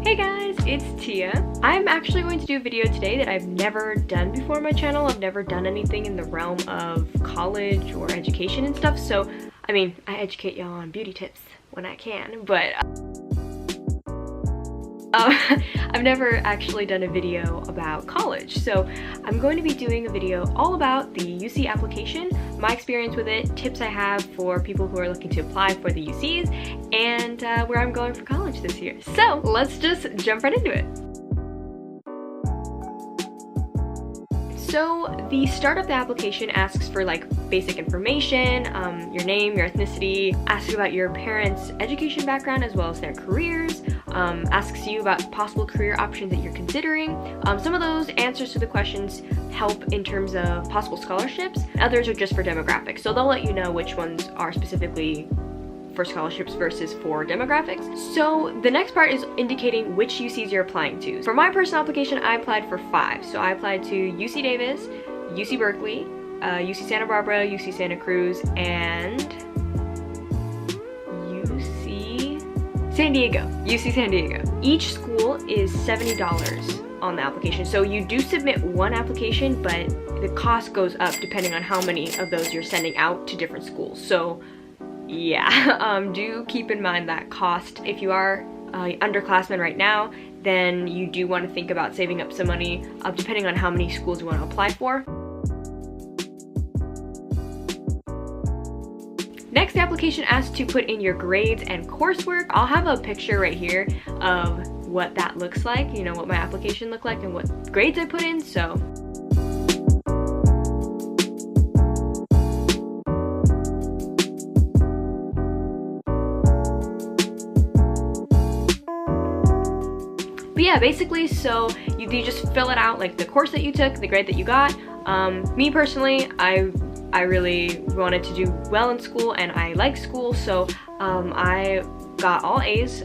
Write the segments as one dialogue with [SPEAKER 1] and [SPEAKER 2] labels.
[SPEAKER 1] Hey guys, it's Tia. I'm actually going to do a video today that I've never done before on my channel. I've never done anything in the realm of college or education and stuff, so I mean, I educate y'all on beauty tips when I can, but I've never actually done a video about college, so I'm going to be doing a video all about the UC application, my experience with it, tips I have for people who are looking to apply for the UCs, and where I'm going for college this year. So let's just jump right into it. So the start of the application asks for like basic information, your name, your ethnicity, asks about your parents' education background as well as their careers, asks you about possible career options that you're considering. Some of those answers to the questions help in terms of possible scholarships. Others are just for demographics, so they'll let you know which ones are specifically for scholarships versus for demographics. So the next part is indicating which UCs you're applying to. For my personal application, I applied for 5. So I applied to UC Davis, UC Berkeley, UC Santa Barbara, UC Santa Cruz, and UC San Diego. Each school is $70 on the application. So you do submit one application, but the cost goes up depending on how many of those you're sending out to different schools. So yeah, do keep in mind that cost. If you are underclassmen right now, then you do want to think about saving up some money depending on how many schools you want to apply for. Next, the application asks to put in your grades and coursework. I'll have a picture right here of what that looks like, you know, what my application looked like and what grades I put in, so. But yeah, basically, so you just fill it out, like the course that you took, the grade that you got. Me personally, I really wanted to do well in school and I like school, so I got all A's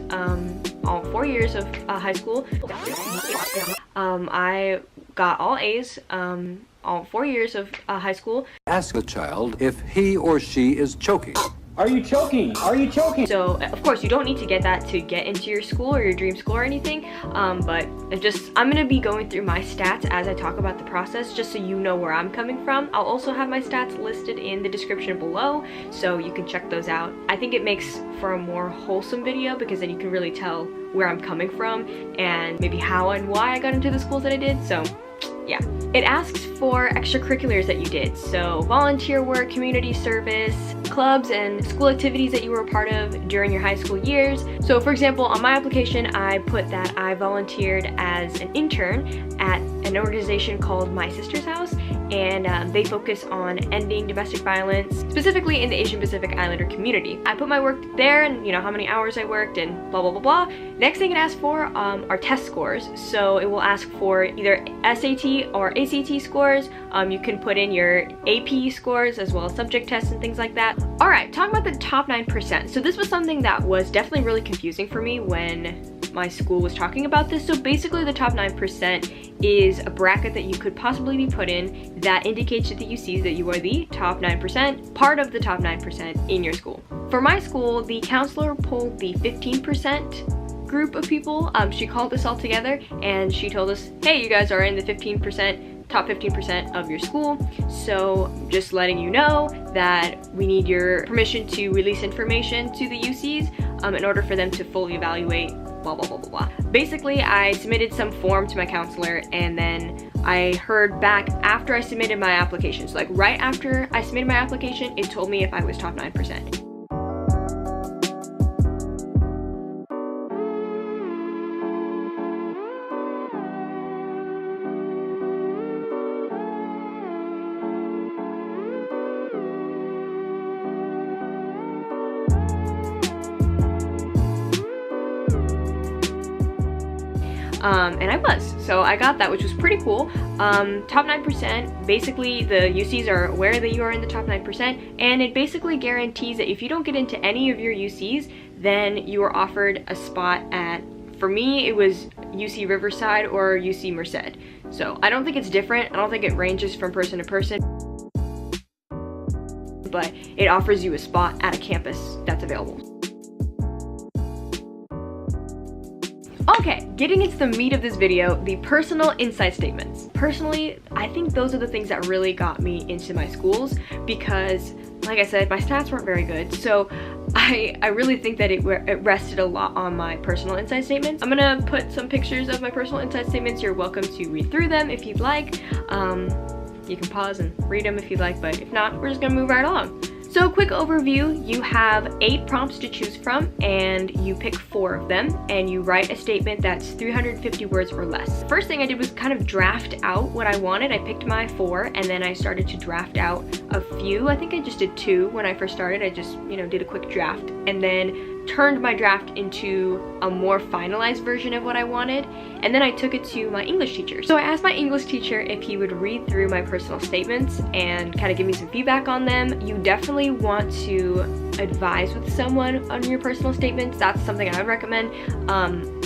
[SPEAKER 1] all 4 years of high school. I got all A's all 4 years of high school.
[SPEAKER 2] Ask a child if he or she is choking.
[SPEAKER 3] Are you choking? Are you choking?
[SPEAKER 1] So, of course, you don't need to get that to get into your school or your dream school or anything, but I'm gonna be going through my stats as I talk about the process, just so you know where I'm coming from. I'll also have my stats listed in the description below, so you can check those out. I think it makes for a more wholesome video, because then you can really tell where I'm coming from and maybe how and why I got into the schools that I did, so yeah. It asks for extracurriculars that you did, so volunteer work, community service, clubs and school activities that you were a part of during your high school years. So for example, on my application, I put that I volunteered as an intern at an organization called My Sister's House, and they focus on ending domestic violence, specifically in the Asian Pacific Islander community. I put my work there and, you know, how many hours I worked and blah, blah, blah, blah. Next thing it asks for are test scores. So it will ask for either SAT or ACT scores. You can put in your AP scores as well as subject tests and things like that. All right, talking about the top 9%. So this was something that was definitely really confusing for me when my school was talking about this. So basically the top 9% is a bracket that you could possibly be put in that indicates to the UCs that you are the top 9%, part of the top 9% in your school. For my school, the counselor pulled the 15% group of people. She called us all together and she told us, hey, you guys are in the top 15% of your school, so just letting you know that we need your permission to release information to the UCs in order for them to fully evaluate blah, blah, blah, blah, blah. Basically, I submitted some form to my counselor and then I heard back after I submitted my application. So like right after I submitted my application, it told me if I was top 9%. And I was. So I got that, which was pretty cool. Top 9%, basically the UCs are aware that you are in the top 9%, and it basically guarantees that if you don't get into any of your UCs, then you are offered a spot at, for me, it was UC Riverside or UC Merced. So I don't think it's different. I don't think it ranges from person to person, but it offers you a spot at a campus that's available. Okay, getting into the meat of this video, the personal insight statements. Personally, I think those are the things that really got me into my schools because, like I said, my stats weren't very good. So I really think that it rested a lot on my personal insight statements. I'm gonna put some pictures of my personal insight statements. You're welcome to read through them if you'd like. You can pause and read them if you'd like, but if not, we're just gonna move right along. So quick overview, you have 8 prompts to choose from and you pick 4 of them and you write a statement that's 350 words or less. First thing I did was kind of draft out what I wanted. I picked my 4 and then I started to draft out a few. I think I just did 2 when I first started. I just, did a quick draft and then turned my draft into a more finalized version of what I wanted, and then I took it to my English teacher. So I asked my English teacher if he would read through my personal statements and kind of give me some feedback on them. You definitely want to advise with someone on your personal statements. That's something I would recommend.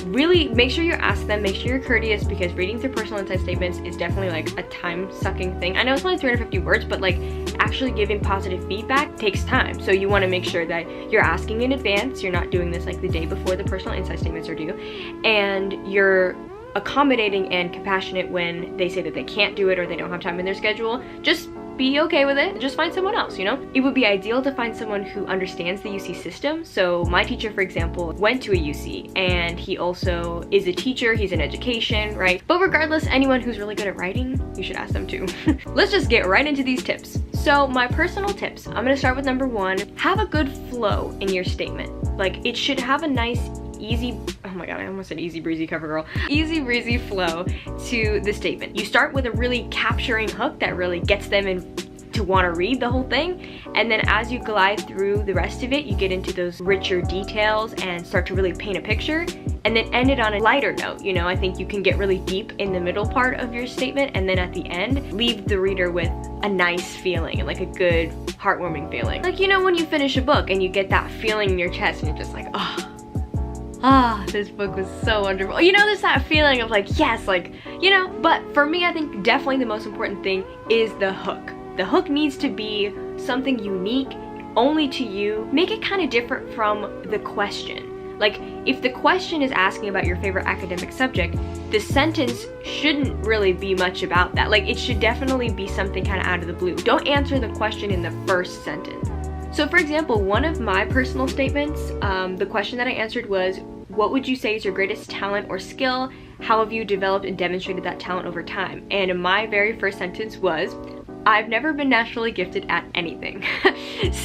[SPEAKER 1] Really make sure you ask them, make sure you're courteous, because reading through personal insight statements is definitely like a time-sucking thing. I know it's only 350 words, but like actually giving positive feedback takes time. So you want to make sure that you're asking in advance, you're not doing this like the day before the personal insight statements are due, and you're accommodating and compassionate when they say that they can't do it or they don't have time in their schedule. Just be okay with it. Just find someone else, It would be ideal to find someone who understands the UC system. So my teacher, for example, went to a UC and he also is a teacher, he's in education, right? But regardless, anyone who's really good at writing, you should ask them too. Let's just get right into these tips. So my personal tips, I'm gonna start with number 1. Have a good flow in your statement. Like it should have a nice, easy, oh my god, I almost said easy breezy cover girl, easy breezy flow to the statement. You start with a really capturing hook that really gets them in to want to read the whole thing, and then as you glide through the rest of it, you get into those richer details and start to really paint a picture, and then end it on a lighter note. I think you can get really deep in the middle part of your statement, and then at the end leave the reader with a nice feeling and like a good heartwarming feeling, like when you finish a book and you get that feeling in your chest and you're just like, this book was so wonderful. There's that feeling of like, yes, but for me, I think definitely the most important thing is the hook. The hook needs to be something unique only to you. Make it kind of different from the question. Like if the question is asking about your favorite academic subject, the sentence shouldn't really be much about that. Like it should definitely be something kind of out of the blue. Don't answer the question in the first sentence. So for example, one of my personal statements, the question that I answered was, what would you say is your greatest talent or skill? How have you developed and demonstrated that talent over time? And my very first sentence was, I've never been naturally gifted at anything.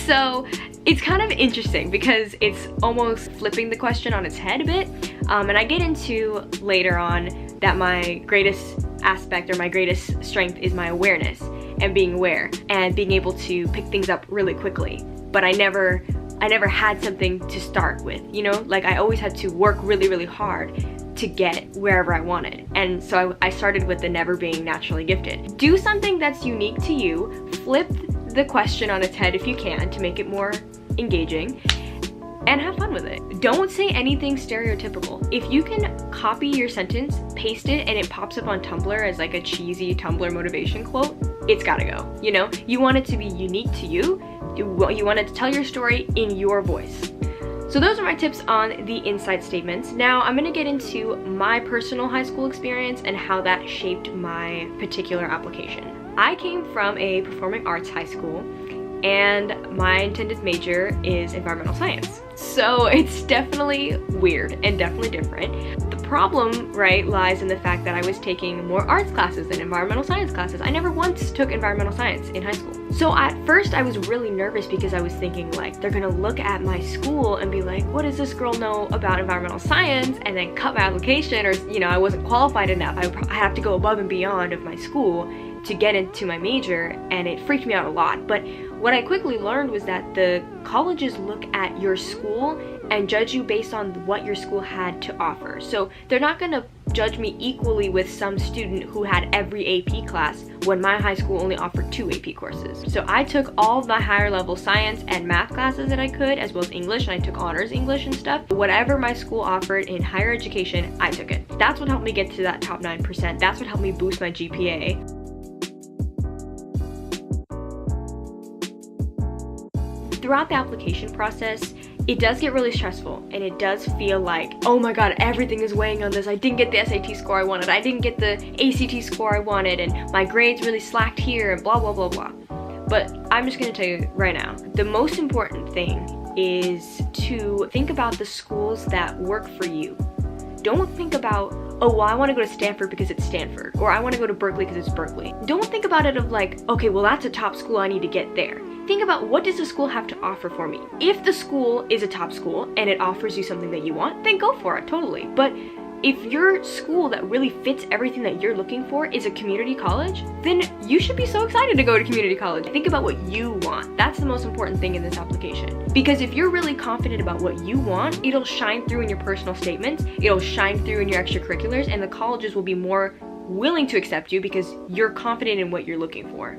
[SPEAKER 1] So it's kind of interesting because it's almost flipping the question on its head a bit. And I get into later on that my greatest aspect or my greatest strength is my awareness and being aware and being able to pick things up really quickly. But I never had something to start with, like I always had to work really, really hard to get wherever I wanted. And so I started with the never being naturally gifted. Do something that's unique to you, flip the question on its head if you can to make it more engaging, and have fun with it. Don't say anything stereotypical. If you can copy your sentence, paste it, and it pops up on Tumblr as like a cheesy Tumblr motivation quote, it's gotta go. You want it to be unique to you. You want it to tell your story in your voice. So those are my tips on the insight statements. Now I'm gonna get into my personal high school experience and how that shaped my particular application. I came from a performing arts high school and my intended major is environmental science. So it's definitely weird and definitely different. The problem, right, lies in the fact that I was taking more arts classes than environmental science classes. I never once took environmental science in high school. So at first I was really nervous because I was thinking like, they're gonna look at my school and be like, what does this girl know about environmental science? And then cut my application, or I wasn't qualified enough. I have to go above and beyond of my school to get into my major, and it freaked me out a lot. But what I quickly learned was that the colleges look at your school and judge you based on what your school had to offer. So they're not gonna judge me equally with some student who had every AP class when my high school only offered 2 AP courses. So I took all of my higher level science and math classes that I could, as well as English, and I took honors English and stuff. Whatever my school offered in higher education, I took it. That's what helped me get to that top 9%. That's what helped me boost my GPA. Throughout the application process, it does get really stressful, and it does feel like, oh my god, everything is weighing on this. I didn't get the SAT score I wanted, I didn't get the ACT score I wanted, and my grades really slacked here, and blah blah blah blah. But I'm just gonna tell you right now, the most important thing is to think about the schools that work for you. Don't think about, oh, well, I want to go to Stanford because it's Stanford, or I want to go to Berkeley because it's Berkeley. Don't think about it of like, okay, well, that's a top school, I need to get there. Think about, what does the school have to offer for me? If the school is a top school and it offers you something that you want, then go for it, totally. But if your school that really fits everything that you're looking for is a community college, then you should be so excited to go to community college. Think about what you want. That's the most important thing in this application. Because if you're really confident about what you want, it'll shine through in your personal statements, it'll shine through in your extracurriculars, and the colleges will be more willing to accept you because you're confident in what you're looking for.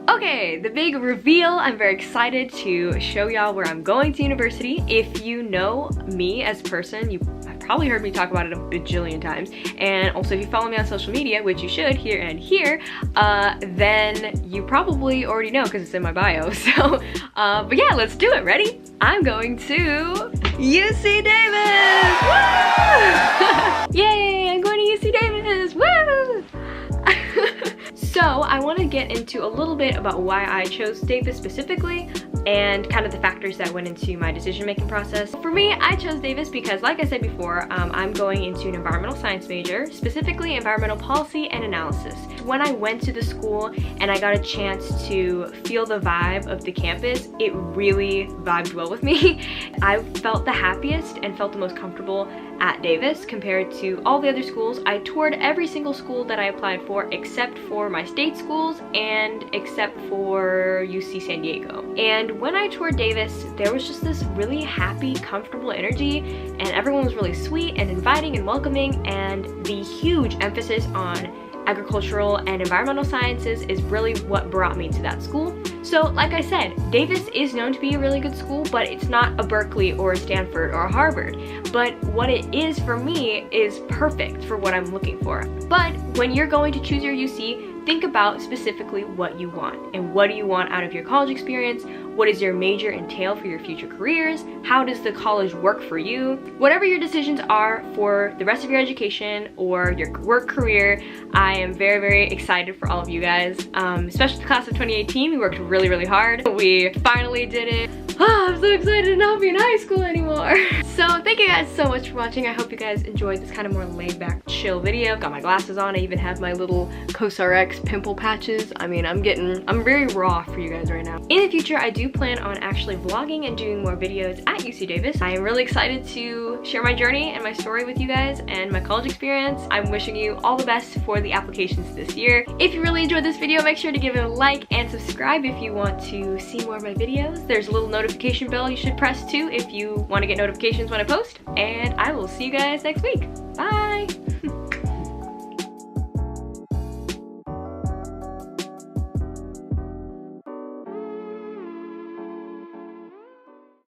[SPEAKER 1] Okay, the big reveal. I'm very excited to show y'all where I'm going to university. If you know me as a person, you've probably heard me talk about it a bajillion times. And also if you follow me on social media, which you should here and here, then you probably already know because it's in my bio. So, but yeah, let's do it. Ready? I'm going to UC Davis! Woo! Yay, I'm going to UC Davis! Woo! So I want to get into a little bit about why I chose Davis specifically and kind of the factors that went into my decision-making process. For me, I chose Davis because, like I said before, I'm going into an environmental science major, specifically environmental policy and analysis. When I went to the school and I got a chance to feel the vibe of the campus, it really vibed well with me. I felt the happiest and felt the most comfortable at Davis compared to all the other schools. I toured every single school that I applied for except for my state schools and except for UC San Diego. And when I toured Davis, there was just this really happy, comfortable energy, and everyone was really sweet and inviting and welcoming, and the huge emphasis on agricultural and environmental sciences is really what brought me to that school. So like I said, Davis is known to be a really good school, but it's not a Berkeley or a Stanford or a Harvard. But what it is for me is perfect for what I'm looking for. But when you're going to choose your UC, think about specifically what you want, and what do you want out of your college experience? What does your major entail for your future careers? How does the college work for you? Whatever your decisions are for the rest of your education or your work career, I am very, very excited for all of you guys, especially the class of 2018. We worked really, really hard. We finally did it. Oh, I'm so excited to not be in high school anymore. So thank you guys so much for watching. I hope you guys enjoyed this kind of more laid back, chill video. Got my glasses on. I even have my little CosRX pimple patches. I mean, I'm very raw for you guys right now. In the future, I do plan on actually vlogging and doing more videos at UC Davis. I am really excited to share my journey and my story with you guys and my college experience. I'm wishing you all the best for the applications this year. If you really enjoyed this video, make sure to give it a like and subscribe if you want to see more of my videos. There's a little notification bell you should press too if you want to get notifications when I post. And I will see you guys next week. Bye!